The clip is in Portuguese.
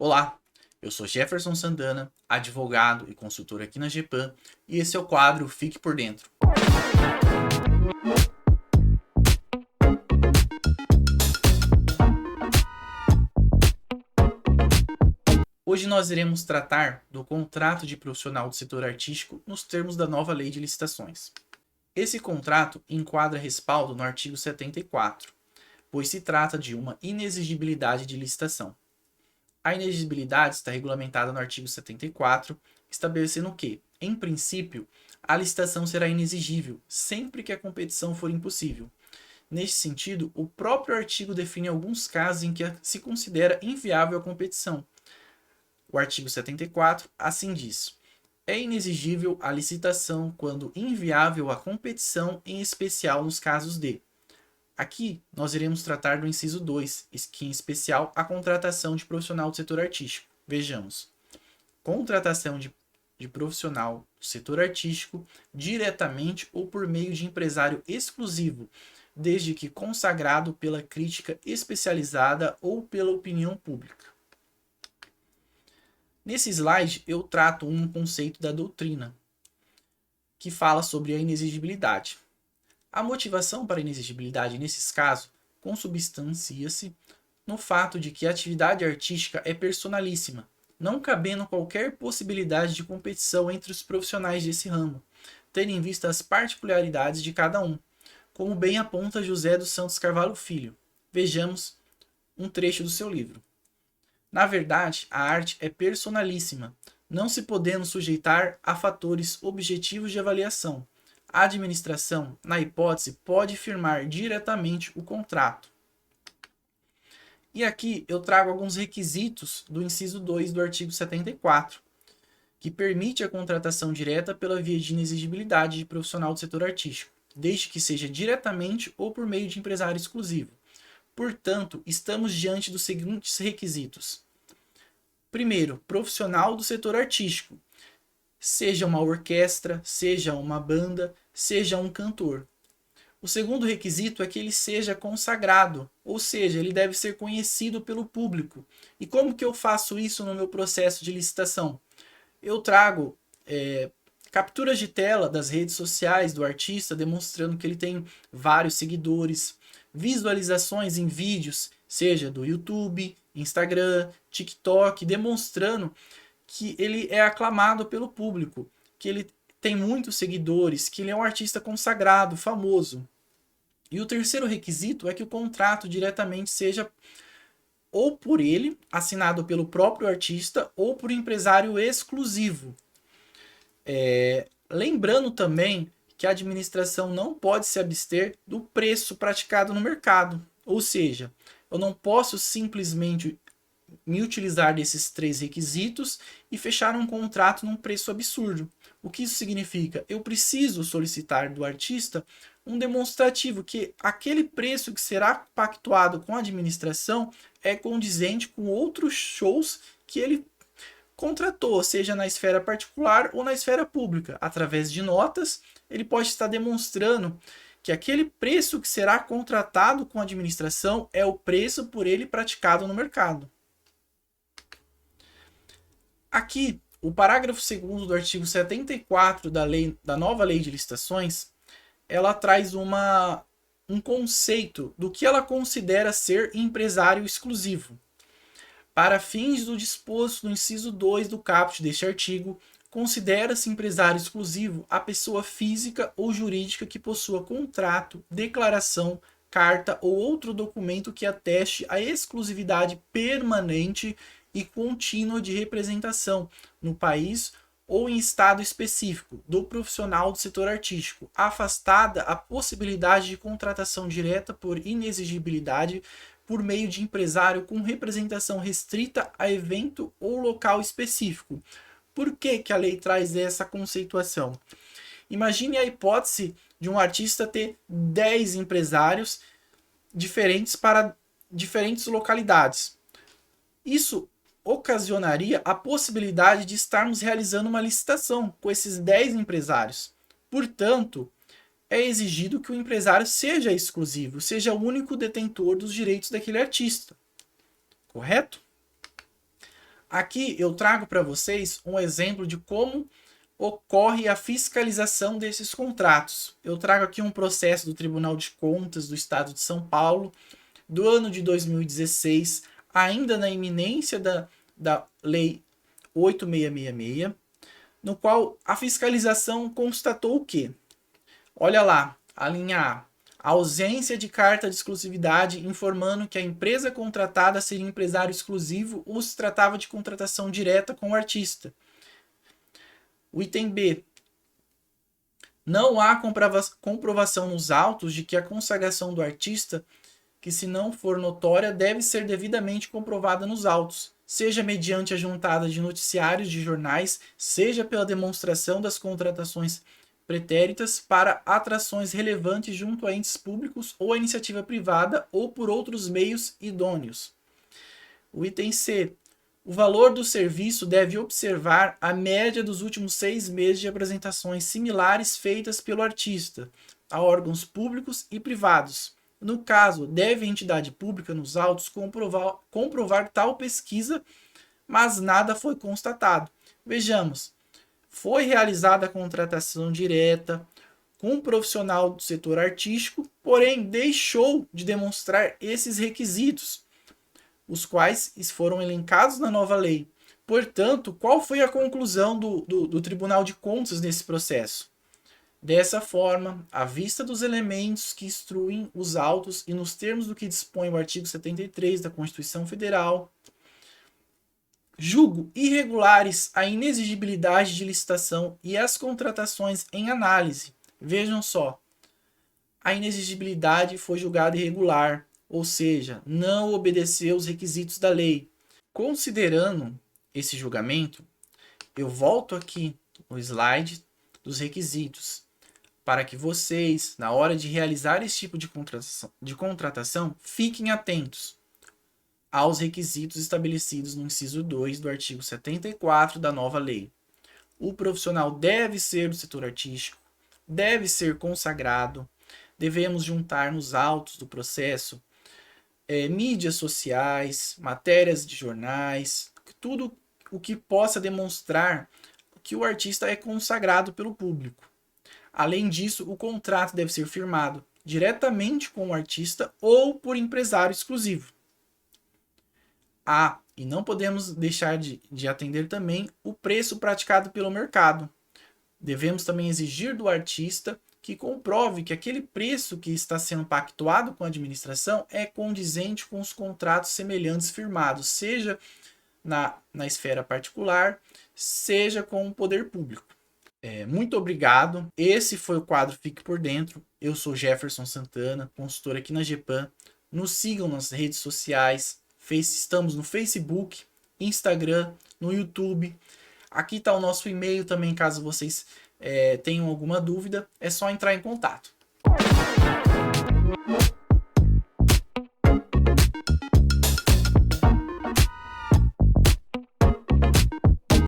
Olá, eu sou Jefferson Santana, advogado e consultor aqui na GPAM, e esse é o quadro Fique por Dentro. Hoje nós iremos tratar do contrato de profissional do setor artístico nos termos da nova Lei de Licitações. Esse contrato enquadra respaldo no artigo 74, pois se trata de uma inexigibilidade de licitação. A inexigibilidade está regulamentada no artigo 74, estabelecendo que, em princípio, a licitação será inexigível sempre que a competição for impossível. Neste sentido, o próprio artigo define alguns casos em que se considera inviável a competição. O artigo 74 assim diz: é inexigível a licitação quando inviável a competição, em especial nos casos de. Aqui nós iremos tratar do inciso 2, que em especial a contratação de profissional do setor artístico. Vejamos. Contratação de profissional do setor artístico diretamente ou por meio de empresário exclusivo, desde que consagrado pela crítica especializada ou pela opinião pública. Nesse slide eu trato um conceito da doutrina, que fala sobre a inexigibilidade. A motivação para a inexigibilidade nesses casos consubstancia-se no fato de que a atividade artística é personalíssima, não cabendo qualquer possibilidade de competição entre os profissionais desse ramo, tendo em vista as particularidades de cada um, como bem aponta José dos Santos Carvalho Filho. Vejamos um trecho do seu livro. Na verdade, a arte é personalíssima, não se podendo sujeitar a fatores objetivos de avaliação. A administração, na hipótese, pode firmar diretamente o contrato. E aqui eu trago alguns requisitos do inciso 2 do artigo 74, que permite a contratação direta pela via de inexigibilidade de profissional do setor artístico, desde que seja diretamente ou por meio de empresário exclusivo. Portanto, estamos diante dos seguintes requisitos. Primeiro, profissional do setor artístico, seja uma orquestra, seja uma banda, seja um cantor. O segundo requisito é que ele seja consagrado, ou seja, ele deve ser conhecido pelo público. E como que eu faço isso no meu processo de licitação? Eu trago capturas de tela das redes sociais do artista, demonstrando que ele tem vários seguidores, visualizações em vídeos, seja do YouTube, Instagram, TikTok, demonstrando que ele é aclamado pelo público, que ele tem muitos seguidores, que ele é um artista consagrado, famoso. E o terceiro requisito é que o contrato diretamente seja ou por ele, assinado pelo próprio artista, ou por empresário exclusivo. Lembrando também que a administração não pode se abster do preço praticado no mercado. Ou seja, eu não posso simplesmente me utilizar desses três requisitos e fechar um contrato num preço absurdo. O que isso significa? Eu preciso solicitar do artista um demonstrativo que aquele preço que será pactuado com a administração é condizente com outros shows que ele contratou, seja na esfera particular ou na esfera pública. Através de notas, ele pode estar demonstrando que aquele preço que será contratado com a administração é o preço por ele praticado no mercado. Aqui, o parágrafo 2º do artigo 74 da nova Lei de Licitações, ela traz um conceito do que ela considera ser empresário exclusivo. Para fins do disposto no inciso 2 do caput deste artigo, considera-se empresário exclusivo a pessoa física ou jurídica que possua contrato, declaração, carta ou outro documento que ateste a exclusividade permanente e contínua de representação no país ou em estado específico do profissional do setor artístico, afastada a possibilidade de contratação direta por inexigibilidade por meio de empresário com representação restrita a evento ou local específico. Por que que a lei traz essa conceituação? Imagine a hipótese de um artista ter 10 empresários diferentes para diferentes localidades. Isso ocasionaria a possibilidade de estarmos realizando uma licitação com esses 10 empresários. Portanto, é exigido que o empresário seja exclusivo, seja o único detentor dos direitos daquele artista. Correto? Aqui eu trago para vocês um exemplo de como ocorre a fiscalização desses contratos. Eu trago aqui um processo do Tribunal de Contas do Estado de São Paulo, do ano de 2016, ainda na iminência da Lei 8666, no qual a fiscalização constatou o quê? Olha lá, a linha A. A ausência de carta de exclusividade informando que a empresa contratada seria empresário exclusivo ou se tratava de contratação direta com o artista. O item B. Não há comprovação nos autos de que a consagração do artista, que se não for notória, deve ser devidamente comprovada nos autos, seja mediante a juntada de noticiários de jornais, seja pela demonstração das contratações pretéritas para atrações relevantes junto a entes públicos ou a iniciativa privada ou por outros meios idôneos. O item C. O valor do serviço deve observar a média dos últimos 6 meses de apresentações similares feitas pelo artista a órgãos públicos e privados. No caso, deve a entidade pública nos autos comprovar tal pesquisa, mas nada foi constatado. Vejamos. Foi realizada a contratação direta com um profissional do setor artístico, porém deixou de demonstrar esses requisitos, os quais foram elencados na nova lei. Portanto, qual foi a conclusão do Tribunal de Contas nesse processo? Dessa forma, à vista dos elementos que instruem os autos e nos termos do que dispõe o artigo 73 da Constituição Federal, julgo irregulares a inexigibilidade de licitação e as contratações em análise. Vejam só, a inexigibilidade foi julgada irregular, ou seja, não obedeceu os requisitos da lei. Considerando esse julgamento, eu volto aqui no slide dos requisitos, para que vocês, na hora de realizar esse tipo de contratação, fiquem atentos aos requisitos estabelecidos no inciso 2 do artigo 74 da nova lei. O profissional deve ser do setor artístico, deve ser consagrado, devemos juntar nos autos do processo mídias sociais, matérias de jornais, tudo o que possa demonstrar que o artista é consagrado pelo público. Além disso, o contrato deve ser firmado diretamente com o artista ou por empresário exclusivo. E não podemos deixar de atender também o preço praticado pelo mercado. Devemos também exigir do artista que comprove que aquele preço que está sendo pactuado com a administração é condizente com os contratos semelhantes firmados, seja na esfera particular, seja com o poder público. Muito obrigado. Esse foi o quadro Fique por Dentro. Eu sou Jefferson Santana, consultor aqui na GEPAM. Nos sigam nas redes sociais. Estamos no Facebook, Instagram, no YouTube. Aqui está o nosso e-mail também, caso vocês tenham alguma dúvida. É só entrar em contato.